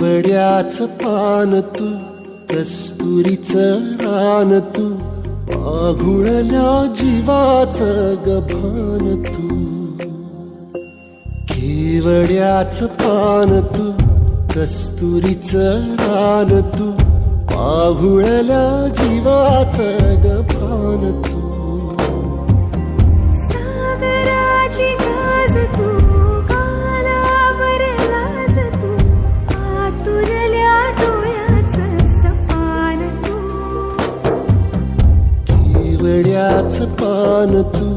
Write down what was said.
केवड्याच पान तू, कस्तुरीचं रान तू, पाघुळल्या जीवाचं गभान तू. केवड्याच पान तू, कस्तुरीचं रान तू, पाघुळल्या जीवाचं गभान तू. सागराची गाज तू, कालावर लाज तू, आतुरल्या डोळ्याचं सपान तू. केवड्याच पान तू,